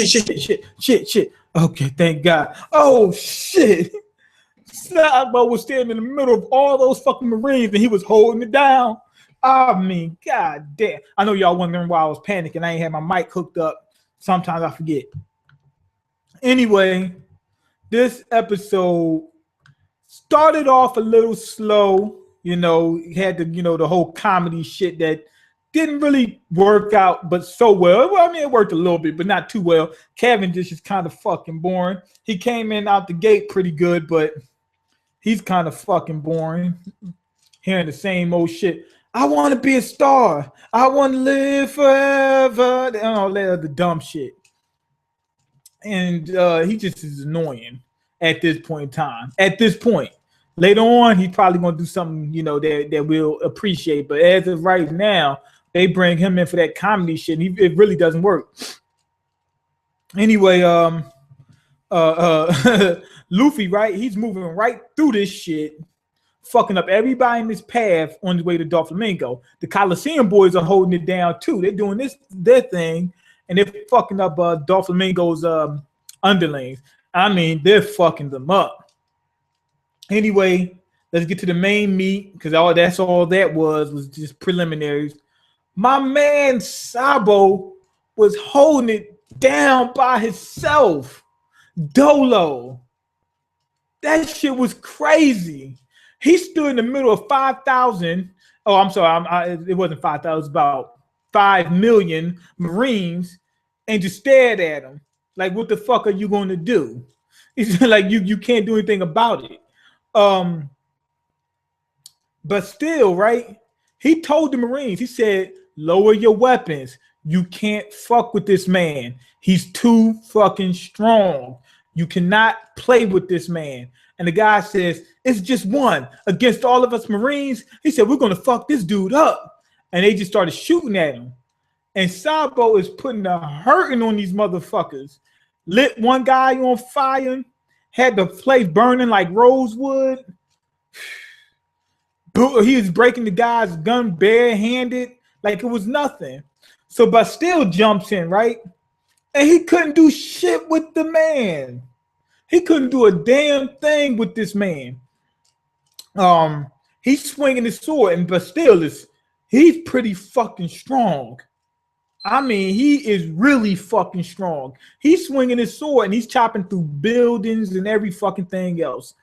shit. Okay, thank God. Oh shit. Sabo was standing in the middle of all those fucking Marines and he was holding it down. I mean, god damn. I know y'all wondering why I was panicking. I ain't had my mic hooked up. Sometimes I forget. Anyway, this episode started off a little slow. You know, had the whole comedy shit that didn't really work out, but so well. Well, I mean, it worked a little bit, but not too well. Cavendish is kind of fucking boring. He came in out the gate pretty good, but he's kind of fucking boring. Hearing the same old shit. I want to be a star. I want to live forever. And all that other dumb shit. And he just is annoying at this point in time. At this point. Later on, he's probably going to do something, that we'll appreciate. But as of right now, they bring him in for that comedy shit. And it really doesn't work. Anyway, Luffy, right? He's moving right through this shit, fucking up everybody in his path on his way to Doflamingo. The Coliseum boys are holding it down too. They're doing their thing, and they're fucking up Doflamingo's underlings. I mean, they're fucking them up. Anyway, let's get to the main meat because that's all that was just preliminaries. My man Sabo was holding it down by himself. Dolo. That shit was crazy. He stood in the middle of 5,000. Oh, I'm sorry. It wasn't 5,000. It was about 5 million Marines and just stared at him. Like, what the fuck are you going to do? He's like, you can't do anything about it. But still, right? He told the Marines, he said, lower your weapons. You can't fuck with this man. He's too fucking strong. You cannot play with this man. And the guy says, it's just one against all of us Marines. He said, we're going to fuck this dude up. And they just started shooting at him. And Sabo is putting a hurting on these motherfuckers. Lit one guy on fire. Had the place burning like rosewood. He was breaking the guy's gun barehanded like it was nothing. So, but still jumps in, right? And he couldn't do shit with the man. He couldn't do a damn thing with this man. He's swinging his sword, but still, he's pretty fucking strong. I mean, he is really fucking strong. He's swinging his sword and he's chopping through buildings and every fucking thing else.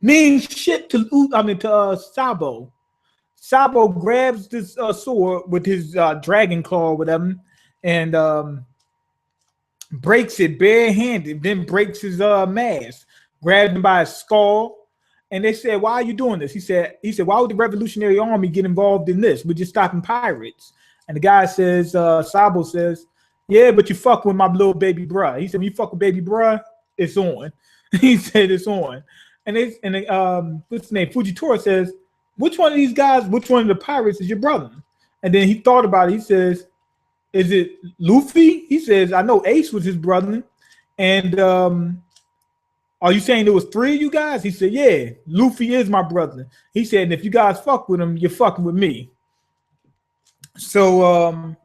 Means shit to Sabo. Sabo grabs this sword with his dragon claw or whatever and breaks it barehanded, then breaks his mask, grabs him by his skull. And they said, why are you doing this? He said, why would the Revolutionary Army get involved in this? We're just stopping pirates. And the guy says, Sabo says, yeah, but you fuck with my little baby bruh. He said, when you fuck with baby bruh, it's on. He said it's on. And what's his name? Fujitora says, which one of these guys, which one of the pirates is your brother? And then he thought about it. He says, is it Luffy? He says, I know Ace was his brother. And are you saying there was 3 of you guys? He said, yeah, Luffy is my brother. He said, and if you guys fuck with him, you're fucking with me. So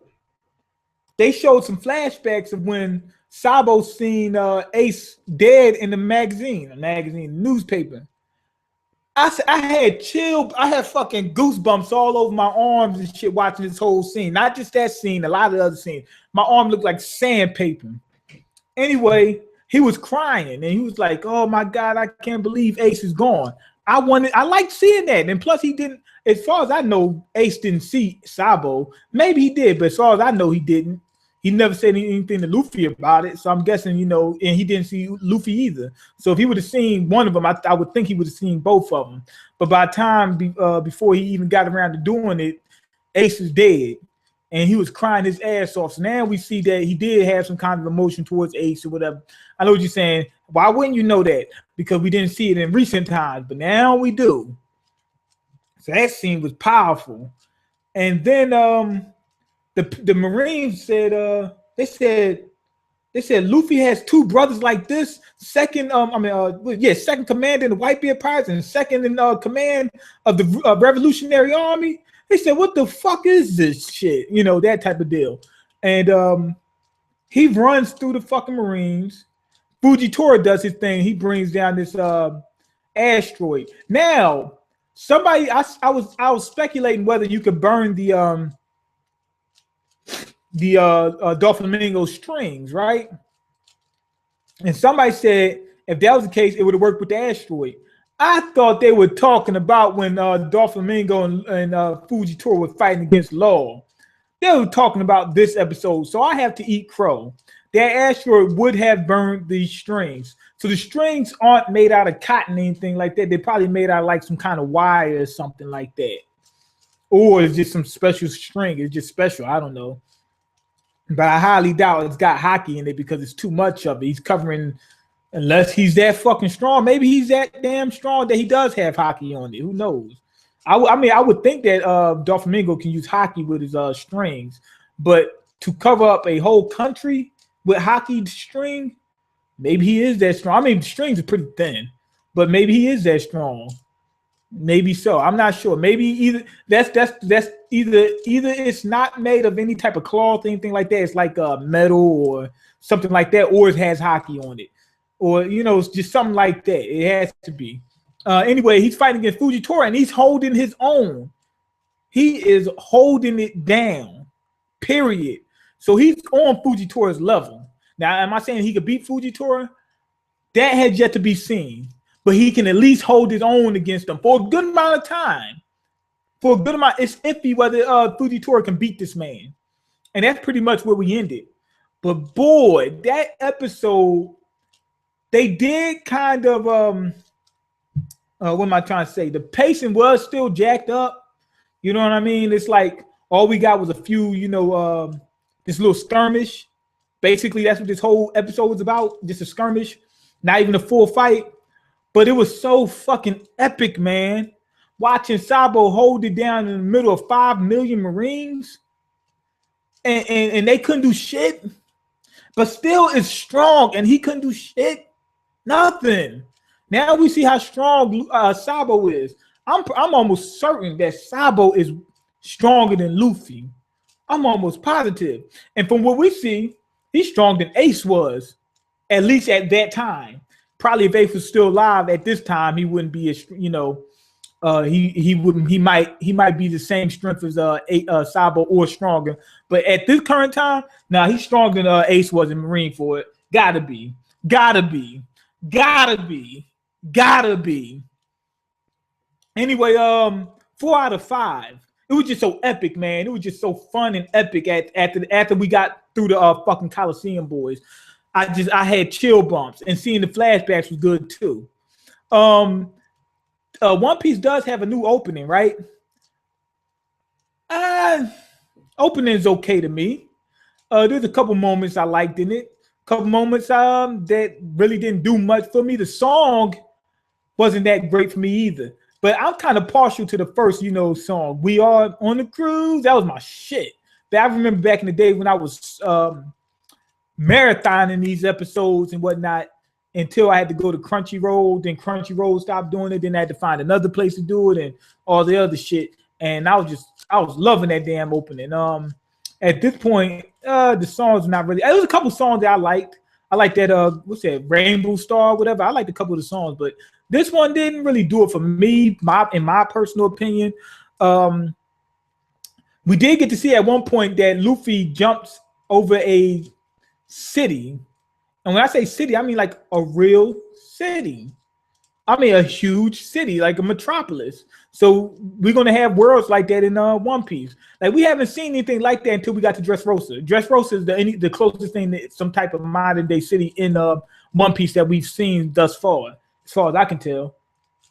they showed some flashbacks of when Sabo seen Ace dead in the newspaper. I had fucking goosebumps all over my arms and shit watching this whole scene. Not just that scene, a lot of the other scenes. My arm looked like sandpaper. Anyway, he was crying and he was like, oh my God, I can't believe Ace is gone. I liked seeing that. And plus he didn't, as far as I know, Ace didn't see Sabo. Maybe he did, but as far as I know, he didn't. He never said anything to Luffy about it. So I'm guessing, and he didn't see Luffy either. So if he would have seen one of them, I would think he would have seen both of them. But by the time before he even got around to doing it, Ace is dead. And he was crying his ass off. So now we see that he did have some kind of emotion towards Ace or whatever. I know what you're saying. Why wouldn't you know that? Because we didn't see it in recent times, but now we do. So that scene was powerful. And then the Marines said they said Luffy has 2 brothers like this. Second command in the Whitebeard Pirates and second in command of the Revolutionary Army. They said, what the fuck is this shit? That type of deal. And He runs through the fucking Marines. Fujitora does his thing. He brings down this asteroid. Now, somebody, I was speculating whether you could burn the Doflamingo strings, right? And somebody said if that was the case, it would have worked with the asteroid. I thought they were talking about when Doflamingo and Fujitora were fighting against Law. They were talking about this episode, so I have to eat crow. That asteroid would have burned these strings. So the strings aren't made out of cotton or anything like that. They're probably made out of like some kind of wire or something like that. Or it's just some special string. It's just special. I don't know. But I highly doubt it's got hockey in it because it's too much of it. He's covering, unless he's that fucking strong. Maybe he's that damn strong that he does have hockey on it. Who knows? I mean, I would think that Doflamingo can use hockey with his strings. But to cover up a whole country with hockey string, maybe he is that strong. I mean, the strings are pretty thin, but maybe he is that strong. Maybe so. I'm not sure. Maybe either that's either it's not made of any type of cloth, anything like that. It's like metal or something like that, or it has hockey on it, or it's just something like that. It has to be. Anyway, he's fighting against Fujitora and he's holding his own. He is holding it down. Period. So he's on Fujitora's level. Now, am I saying he could beat Fujitora? That has yet to be seen. But he can at least hold his own against them for a good amount of time. For a good amount, it's iffy whether Fujitora can beat this man. And that's pretty much where we ended. But boy, that episode, they did kind of, what am I trying to say? The pacing was still jacked up. You know what I mean? It's like all we got was a few, this little skirmish. Basically, that's what this whole episode was about. Just a skirmish, not even a full fight. But it was so fucking epic, man. Watching Sabo hold it down in the middle of 5 million Marines. And they couldn't do shit. But still it's strong. And he couldn't do shit. Nothing. Now we see how strong Sabo is. I'm almost certain that Sabo is stronger than Luffy. I'm almost positive. And from what we see, he's stronger than Ace was. At least at that time. Probably if Ace was still alive at this time, he wouldn't be as he might be the same strength as Sabo or stronger. But at this current time, he's stronger than Ace was in Marine for it. Gotta be. Anyway, 4 out of 5. It was just so epic, man. It was just so fun and epic after we got through the fucking Coliseum boys. I had chill bumps, and seeing the flashbacks was good too. One Piece does have a new opening, right? Opening is okay to me. There's a couple moments I liked in it. A couple moments that really didn't do much for me. The song wasn't that great for me either. But I'm kind of partial to the first, song. We Are on the Cruise. That was my shit. But I remember back in the day when I was marathoning these episodes and whatnot until I had to go to Crunchyroll. Then Crunchyroll stopped doing it. Then I had to find another place to do it and all the other shit. And I was loving that damn opening. At this point, the songs not really. There was a couple songs that I liked. I liked that what's that, Rainbow Star, whatever. I liked a couple of the songs, but this one didn't really do it for me. In my personal opinion, we did get to see at one point that Luffy jumps over a city, and when I say city, I mean like a real city. I mean a huge city, like a metropolis. So we're gonna have worlds like that in One Piece. Like we haven't seen anything like that until we got to Dressrosa. Dressrosa is the closest thing to some type of modern day city in One Piece that we've seen thus far, as far as I can tell.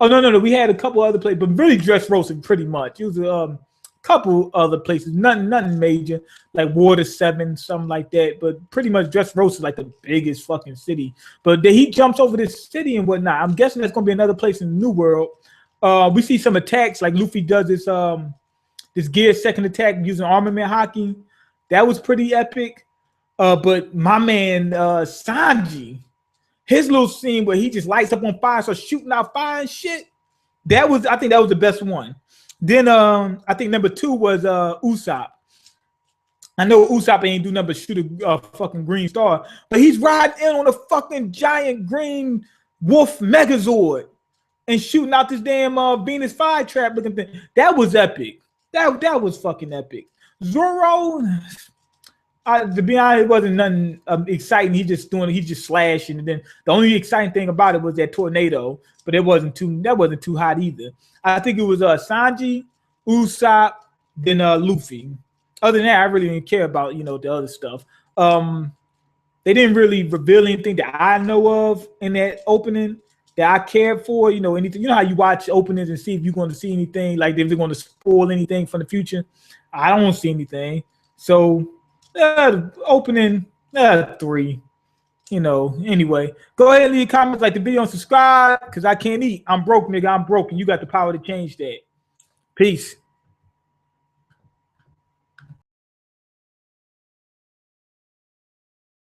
Oh no, we had a couple other places, but really Dressrosa pretty much. It was couple other places, nothing major, like Water 7, something like that, but pretty much Dressrosa is like the biggest fucking city. But then he jumps over this city and whatnot. I'm guessing that's gonna be another place in the New World. We see some attacks, like Luffy does this gear second attack using armament hockey. That was pretty epic. But my man Sanji, his little scene where he just lights up on fire, so shooting out fire and shit. I think that was the best one. Then I think number 2 was Usopp. I know Usopp ain't do nothing but shoot a fucking green star, but he's riding in on a fucking giant green wolf Megazord and shooting out this damn Venus flytrap looking thing. That was epic. That was fucking epic. Zoro, to be honest, it wasn't nothing exciting. He's just slashing. And then the only exciting thing about it was that tornado, but that wasn't too hot either. I think it was Sanji, Usopp, then Luffy. Other than that, I really didn't care about the other stuff. They didn't really reveal anything that I know of in that opening that I cared for. Anything. You know how you watch openings and see if you're going to see anything, like if they're going to spoil anything from the future. I don't see anything. So opening 3. Anyway, go ahead and leave comments, like the video, and subscribe because I can't eat. I'm broke, nigga. I'm broke, and you got the power to change that. Peace.